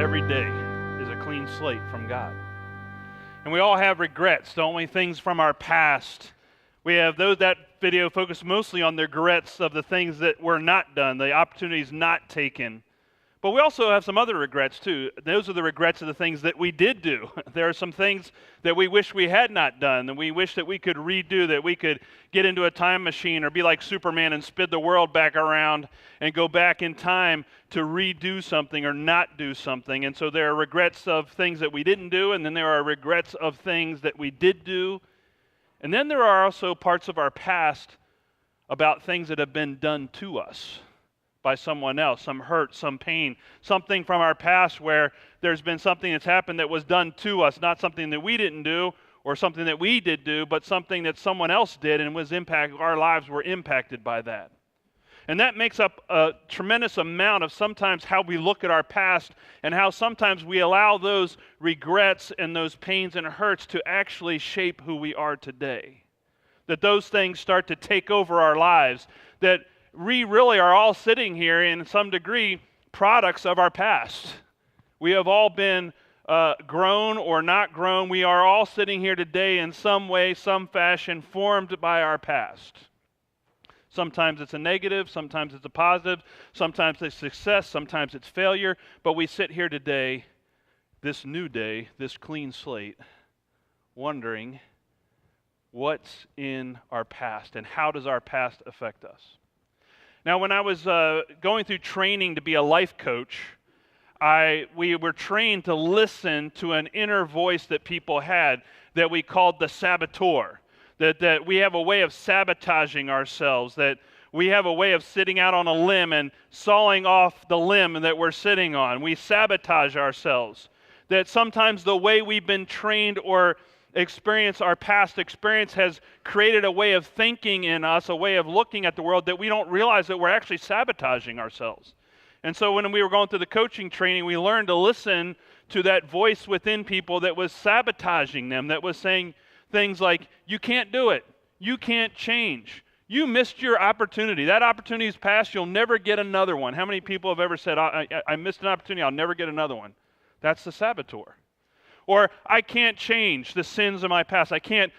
every day is a clean slate from God. And we all have regrets, don't we? Things from our past. We have that video focused mostly on the regrets of the things that were not done, the opportunities not taken. But we also have some other regrets too. Those are the regrets of the things that we did do. There are some things that we wish we had not done, that we wish that we could redo, that we could get into a time machine or be like Superman and spin the world back around and go back in time to redo something or not do something. And so there are regrets of things that we didn't do, and then there are regrets of things that we did do. And then there are also parts of our past about things that have been done to us by someone else, some hurt, some pain, something from our past where there's been something that's happened that was done to us, not something that we didn't do or something that we did do, but something that someone else did and our lives were impacted by that. And that makes up a tremendous amount of sometimes how we look at our past and how sometimes we allow those regrets and those pains and hurts to actually shape who we are today. That those things start to take over our lives, that we really are all sitting here in some degree products of our past. We have all been grown or not grown. We are all sitting here today in some way, some fashion, formed by our past. Sometimes it's a negative, sometimes it's a positive, sometimes it's success, sometimes it's failure, but we sit here today, this new day, this clean slate, wondering what's in our past and how does our past affect us. Now, when I was going through training to be a life coach, we were trained to listen to an inner voice that people had that we called the saboteur. That we have a way of sabotaging ourselves, that we have a way of sitting out on a limb and sawing off the limb that we're sitting on. We sabotage ourselves. That sometimes the way we've been trained or our past experience has created a way of thinking in us, a way of looking at the world that we don't realize that we're actually sabotaging ourselves. And so when we were going through the coaching training, we learned to listen to that voice within people that was sabotaging them, that was saying things like, you can't do it, you can't change, you missed your opportunity, that opportunity's passed, you'll never get another one. How many people have ever said, I missed an opportunity, I'll never get another one? That's the saboteur. Or, I can't change the sins of my past. I can't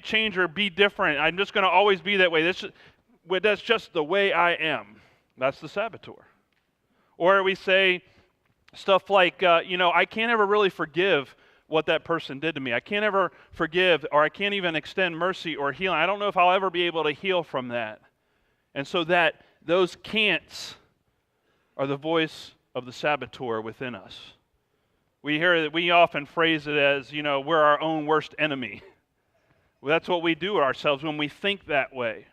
change or be different. I'm just going to always be that way. That's just the way I am. That's the saboteur. Or we say stuff like, I can't ever really forgive what that person did to me. I can't ever forgive, or I can't even extend mercy or healing. I don't know if I'll ever be able to heal from that. And so those can'ts are the voice of the saboteur within us. We often phrase it as, we're our own worst enemy. Well, that's what we do to ourselves when we think that way.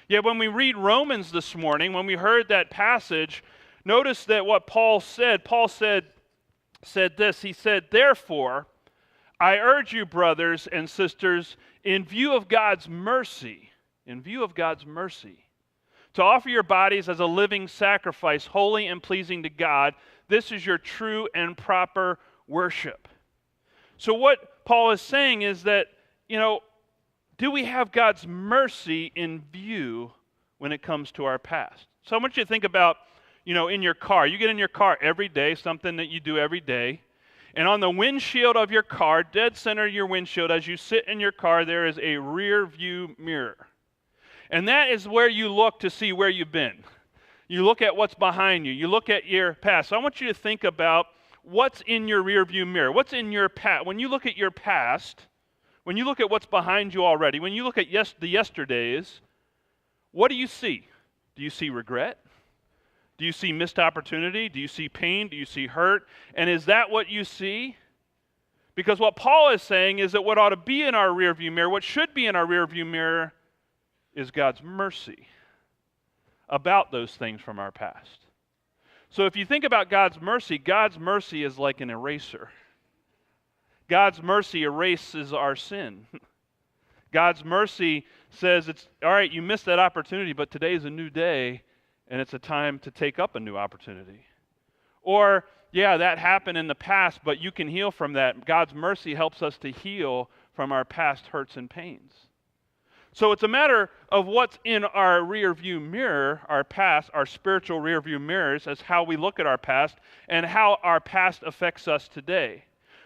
Yet when we read Romans this morning, when we heard that passage, notice that what Paul said this. He said, therefore, I urge you, brothers and sisters, in view of God's mercy, to offer your bodies as a living sacrifice, holy and pleasing to God. This is your true and proper worship. So what Paul is saying is that, do we have God's mercy in view when it comes to our past? So I want you to think about, in your car. You get in your car every day, something that you do every day. And on the windshield of your car, dead center of your windshield, as you sit in your car, there is a rear view mirror. And that is where you look to see where you've been. You look at what's behind you. You look at your past. So I want you to think about what's in your rear view mirror. What's in your past? When you look at your past, when you look at what's behind you already, when you look at the yesterdays, what do you see? Do you see regret? Do you see missed opportunity? Do you see pain? Do you see hurt? And is that what you see? Because what Paul is saying is that what ought to be in our rearview mirror, what should be in our rearview mirror, is God's mercy about those things from our past. So if you think about God's mercy is like an eraser. God's mercy erases our sin. God's mercy says, it's all right, you missed that opportunity, but today is a new day, and it's a time to take up a new opportunity. Or, yeah, that happened in the past, but you can heal from that. God's mercy helps us to heal from our past hurts and pains. So it's a matter of what's in our rear view mirror, our past, our spiritual rear view mirrors, as how we look at our past and how our past affects us today.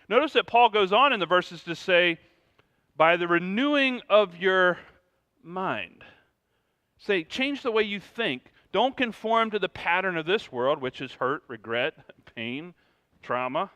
Notice that Paul goes on in the verses to say, by the renewing of your mind. Say, change the way you think. Don't conform to the pattern of this world, which is hurt, regret, pain, trauma.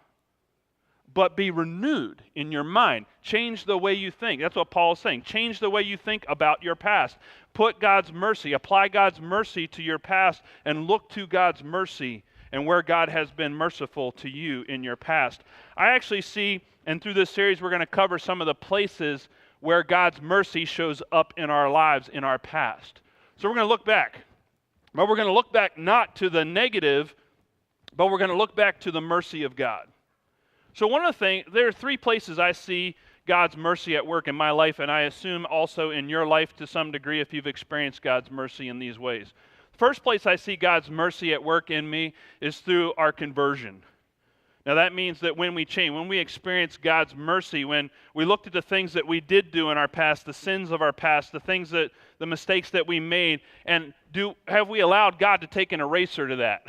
But be renewed in your mind. Change the way you think. That's what Paul is saying. Change the way you think about your past. Put God's mercy, apply God's mercy to your past, and look to God's mercy and where God has been merciful to you in your past. I actually see, and through this series, we're going to cover some of the places where God's mercy shows up in our lives in our past. So we're going to look back. But we're going to look back not to the negative, but we're going to look back to the mercy of God. So one of the things, there are three places I see God's mercy at work in my life, and I assume also in your life to some degree if you've experienced God's mercy in these ways. First place I see God's mercy at work in me is through our conversion. Now that means that when we change, when we experience God's mercy, when we looked at the things that we did do in our past, the sins of our past, the mistakes that we made, and have we allowed God to take an eraser to that?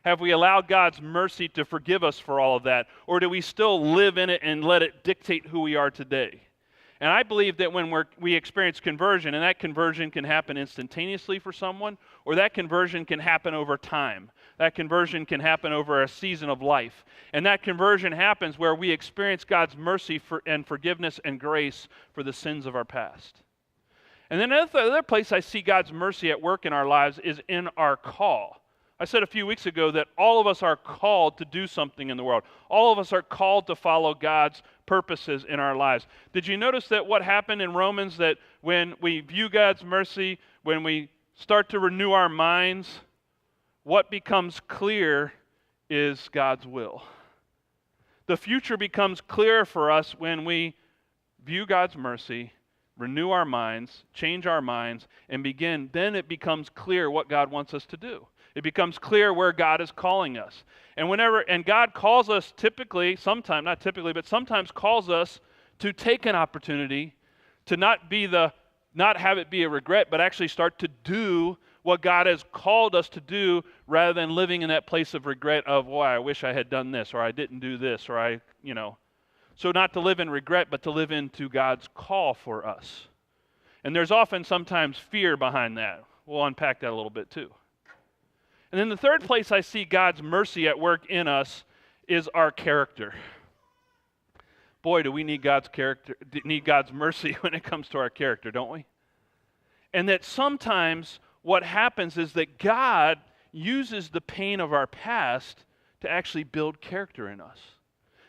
Have we allowed God's mercy to forgive us for all of that? Or do we still live in it and let it dictate who we are today? And I believe that when we experience conversion, and that conversion can happen instantaneously for someone, or that conversion can happen over time. That conversion can happen over a season of life. And that conversion happens where we experience God's mercy and forgiveness and grace for the sins of our past. And then the other place I see God's mercy at work in our lives is in our call. I said a few weeks ago that all of us are called to do something in the world. All of us are called to follow God's purposes in our lives. Did you notice that what happened in Romans, that when we view God's mercy, when we start to renew our minds, what becomes clear is God's will. The future becomes clear for us when we view God's mercy, renew our minds, change our minds, and then it becomes clear what God wants us to do. It becomes clear where God is calling us. And God calls us sometimes calls us to take an opportunity to not have it be a regret, but actually start to do what God has called us to do rather than living in that place of regret of, why I wish I had done this, or I didn't do this, or So not to live in regret, but to live into God's call for us. And there's often sometimes fear behind that. We'll unpack that a little bit too. And then the third place I see God's mercy at work in us is our character. Boy, do we need God's mercy when it comes to our character, don't we? And that sometimes what happens is that God uses the pain of our past to actually build character in us.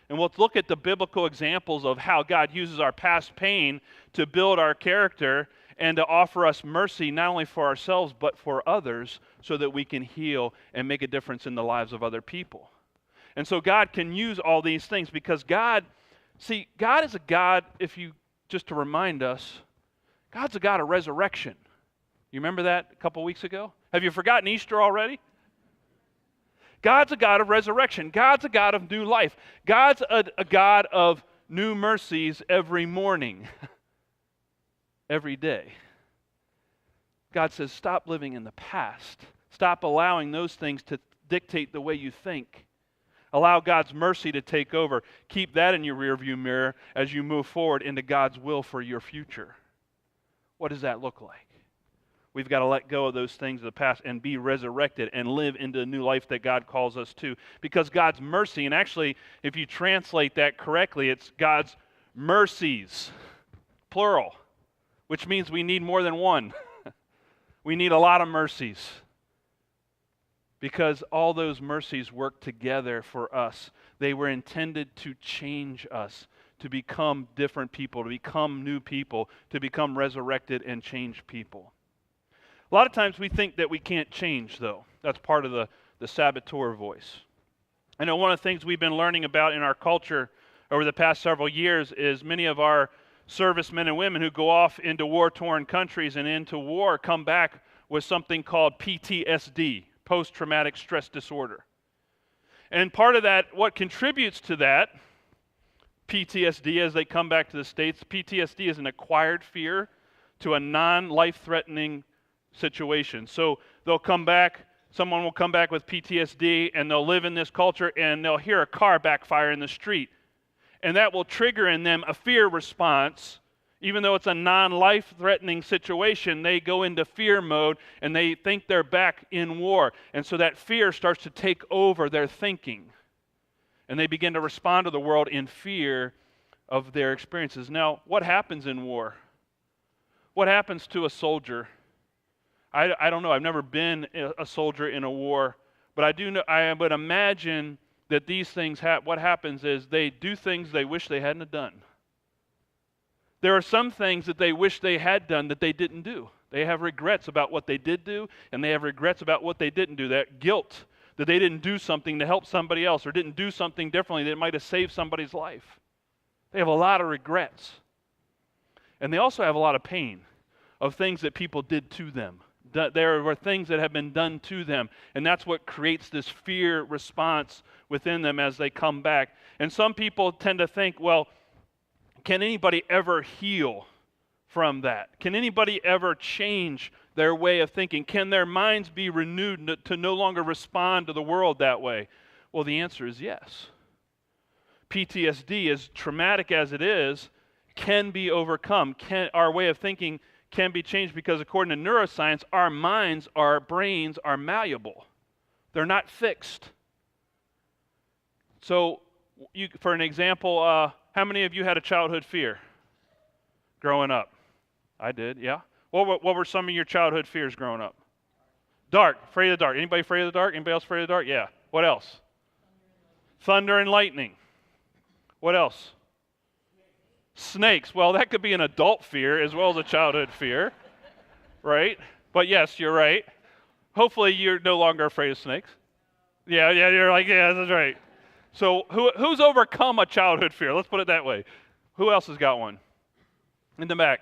And we'll look at the biblical examples of how God uses our past pain to build our character and to offer us mercy not only for ourselves but for others so that we can heal and make a difference in the lives of other people. And so God can use all these things because God is a God, just to remind us, God's a God of resurrection. You remember that a couple weeks ago? Have you forgotten Easter already? God's a God of resurrection. God's a God of new life. God's a God of new mercies every morning. Every day. God says, stop living in the past. Stop allowing those things to dictate the way you think. Allow God's mercy to take over. Keep that in your rearview mirror as you move forward into God's will for your future. What does that look like? We've got to let go of those things of the past and be resurrected and live into the new life that God calls us to. Because God's mercy, and actually, if you translate that correctly, it's God's mercies, plural. Which means we need more than one. We need a lot of mercies. Because all those mercies work together for us. They were intended to change us, to become different people, to become new people, to become resurrected and changed people. A lot of times we think that we can't change, though. That's part of the saboteur voice. I know one of the things we've been learning about in our culture over the past several years is many of our servicemen and women who go off into war-torn countries and into war come back with something called PTSD, post-traumatic stress disorder. And part of that, what contributes to that, PTSD as they come back to the States, PTSD is an acquired fear to a non-life-threatening situation. So they'll come back, someone will come back with PTSD, and they'll live in this culture, and they'll hear a car backfire in the street. And that will trigger in them a fear response. Even though it's a non-life-threatening situation, they go into fear mode, and they think they're back in war. And so that fear starts to take over their thinking. And they begin to respond to the world in fear of their experiences. Now, what happens in war? What happens to a soldier? I don't know. I've never been a soldier in a war, but I do know. I would imagine that these things. What happens is they do things they wish they hadn't done. There are some things that they wish they had done that they didn't do. They have regrets about what they did do, and they have regrets about what they didn't do. That guilt that they didn't do something to help somebody else or didn't do something differently that might have saved somebody's life. They have a lot of regrets. And they also have a lot of pain of things that people did to them. There were things that have been done to them, and that's what creates this fear response within them as they come back. And some people tend to think, well, can anybody ever heal from that? Can anybody ever change their way of thinking? Can their minds be renewed to no longer respond to the world that way? Well, the answer is yes. PTSD, as traumatic as it is, can be overcome. Our way of thinking can be changed because according to neuroscience, our minds, our brains are malleable. They're not fixed. So, for an example, how many of you had a childhood fear growing up? I did, yeah. What were some of your childhood fears growing up? Dark, afraid of the dark. Anybody afraid of the dark? Anybody else afraid of the dark? Yeah. What else? Thunder and lightning. What else? Snakes. Well, that could be an adult fear as well as a childhood fear, right? But yes, you're right. Hopefully you're no longer afraid of snakes. Yeah, you're like, yeah, that's right. So who's overcome a childhood fear? Let's put it that way. Who else has got one? In the back.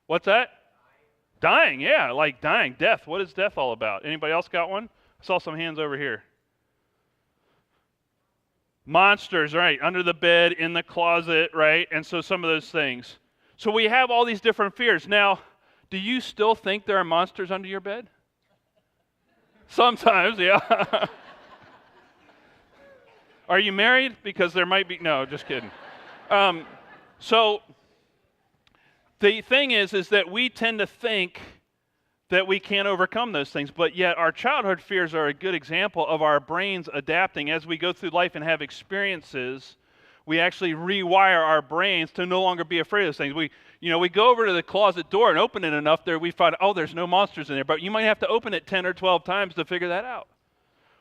What's that? Dying, yeah, like dying. Death. What is death all about? Anybody else got one? I saw some hands over here. Monsters, right, under the bed, in the closet, right? And so some of those things. So we have all these different fears. Now, do you still think there are monsters under your bed? Sometimes, yeah. Are you married? Because there might be, no, just kidding. So the thing is that we tend to think that we can't overcome those things, but yet our childhood fears are a good example of our brains adapting. As we go through life and have experiences, we actually rewire our brains to no longer be afraid of those things. We go over to the closet door and open it enough there, we find, oh, there's no monsters in there, but you might have to open it 10 or 12 times to figure that out.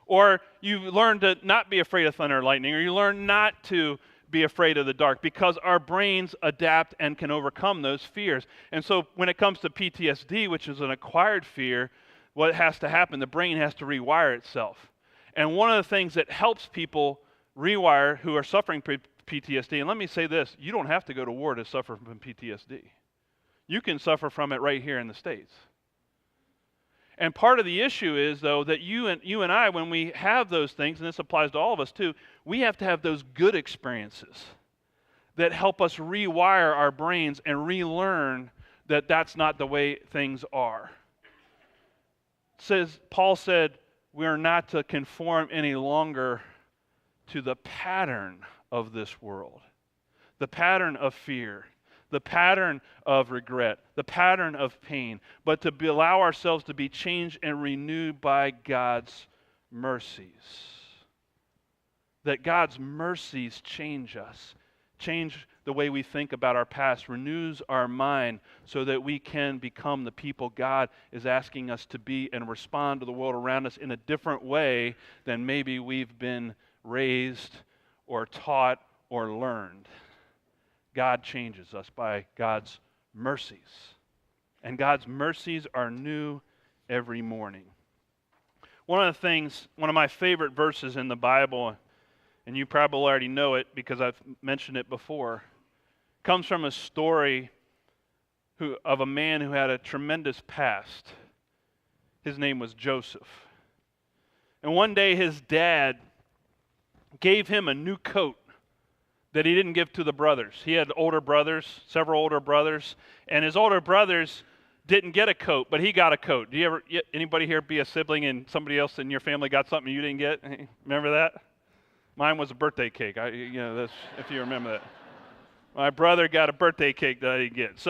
Or you learn to not be afraid of thunder and lightning, or you learn not to be afraid of the dark because our brains adapt and can overcome those fears. And so when it comes to PTSD, which is an acquired fear, what has to happen? The brain has to rewire itself. And one of the things that helps people rewire who are suffering PTSD, and let me say this, you don't have to go to war to suffer from PTSD. You can suffer from it right here in the States. And part of the issue is, though, that you and I, when we have those things, and this applies to all of us too, we have to have those good experiences that help us rewire our brains and relearn that that's not the way things are. Paul said, we are not to conform any longer to the pattern of this world, the pattern of fear, the pattern of regret, the pattern of pain, but to allow ourselves to be changed and renewed by God's mercies. That God's mercies change us, change the way we think about our past, renews our mind so that we can become the people God is asking us to be and respond to the world around us in a different way than maybe we've been raised or taught or learned. God changes us by God's mercies. And God's mercies are new every morning. One of my favorite verses in the Bible, and you probably already know it because I've mentioned it before, comes from a story of a man who had a tremendous past. His name was Joseph. And one day his dad gave him a new coat that he didn't give to the brothers. He had older brothers, several older brothers, and his older brothers didn't get a coat, but he got a coat. Do you ever, anybody here be a sibling and somebody else in your family got something you didn't get? Remember that? Mine was a birthday cake. That's, if you remember that. My brother got a birthday cake that I didn't get.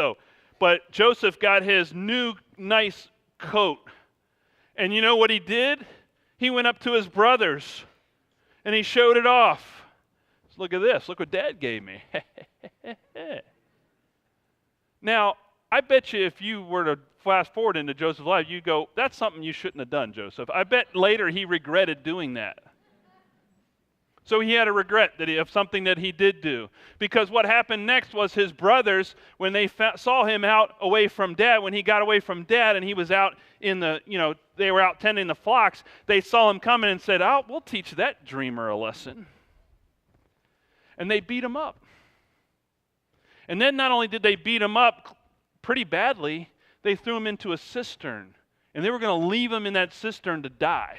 But Joseph got his new nice coat. And you know what he did? He went up to his brothers and he showed it off. Look at this. Look what Dad gave me. Now, I bet you if you were to fast forward into Joseph's life, you'd go, that's something you shouldn't have done, Joseph. I bet later he regretted doing that. So he had a regret of something that he did do. Because what happened next was his brothers, when they saw him out away from Dad, when he got away from Dad and he was out in they were out tending the flocks, they saw him coming and said, oh, we'll teach that dreamer a lesson. And they beat him up. And then not only did they beat him up pretty badly, they threw him into a cistern. And they were going to leave him in that cistern to die.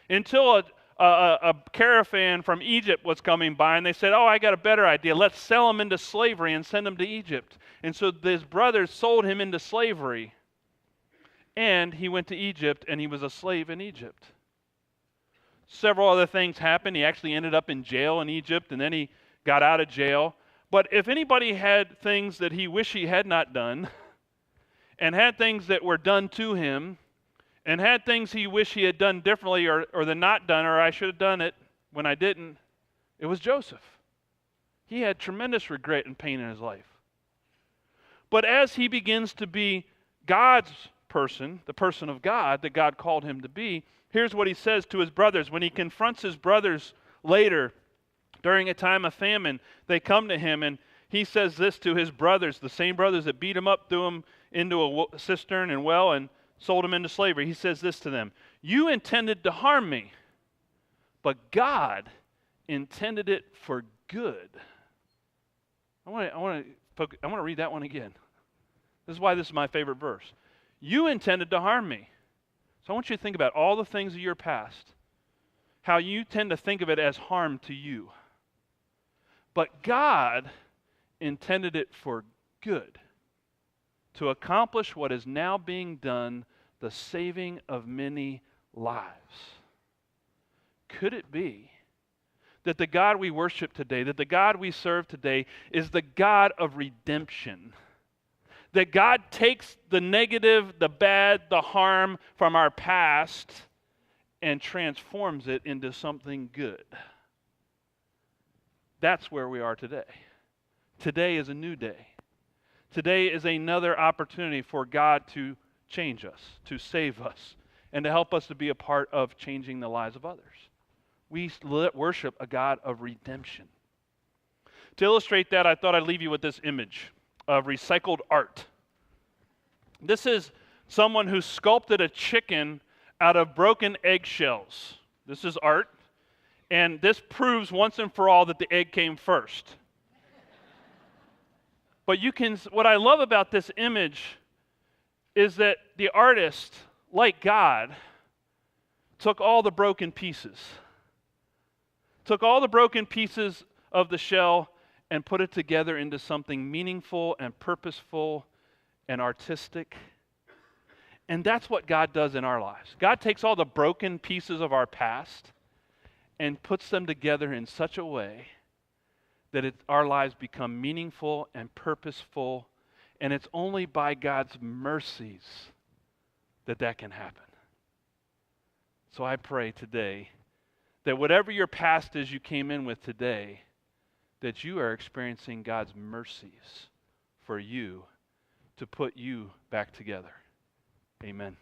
Until a caravan from Egypt was coming by, and they said, oh, I got a better idea. Let's sell him into slavery and send him to Egypt. And so his brothers sold him into slavery. And he went to Egypt, and he was a slave in Egypt. Several other things happened. He actually ended up in jail in Egypt, and then he got out of jail. But if anybody had things that he wished he had not done, and had things that were done to him, and had things he wished he had done differently or the not done, or I should have done it when I didn't, it was Joseph. He had tremendous regret and pain in his life. But as he begins to be God's person, the person of God that God called him to be, here's what he says to his brothers. When he confronts his brothers later, during a time of famine, they come to him and he says this to his brothers, the same brothers that beat him up, threw him into a cistern and well, and sold him into slavery. He says this to them, you intended to harm me, but God intended it for good. I want to read that one again. This is why this is my favorite verse. You intended to harm me. So I want you to think about all the things of your past, how you tend to think of it as harm to you. But God intended it for good, to accomplish what is now being done, the saving of many lives. Could it be that the God we worship today, that the God we serve today, is the God of redemption? That God takes the negative, the bad, the harm from our past and transforms it into something good. That's where we are today. Today is a new day. Today is another opportunity for God to change us, to save us, and to help us to be a part of changing the lives of others. We worship a God of redemption. To illustrate that, I thought I'd leave you with this image of recycled art. This is someone who sculpted a chicken out of broken eggshells. This is art, and this proves once and for all that the egg came first. But what I love about this image is that the artist, like God, took all the broken pieces of the shell and put it together into something meaningful and purposeful and artistic. And that's what God does in our lives. God takes all the broken pieces of our past and puts them together in such a way that our lives become meaningful and purposeful, and it's only by God's mercies that can happen. So I pray today that whatever your past is you came in with today, that you are experiencing God's mercies for you to put you back together. Amen.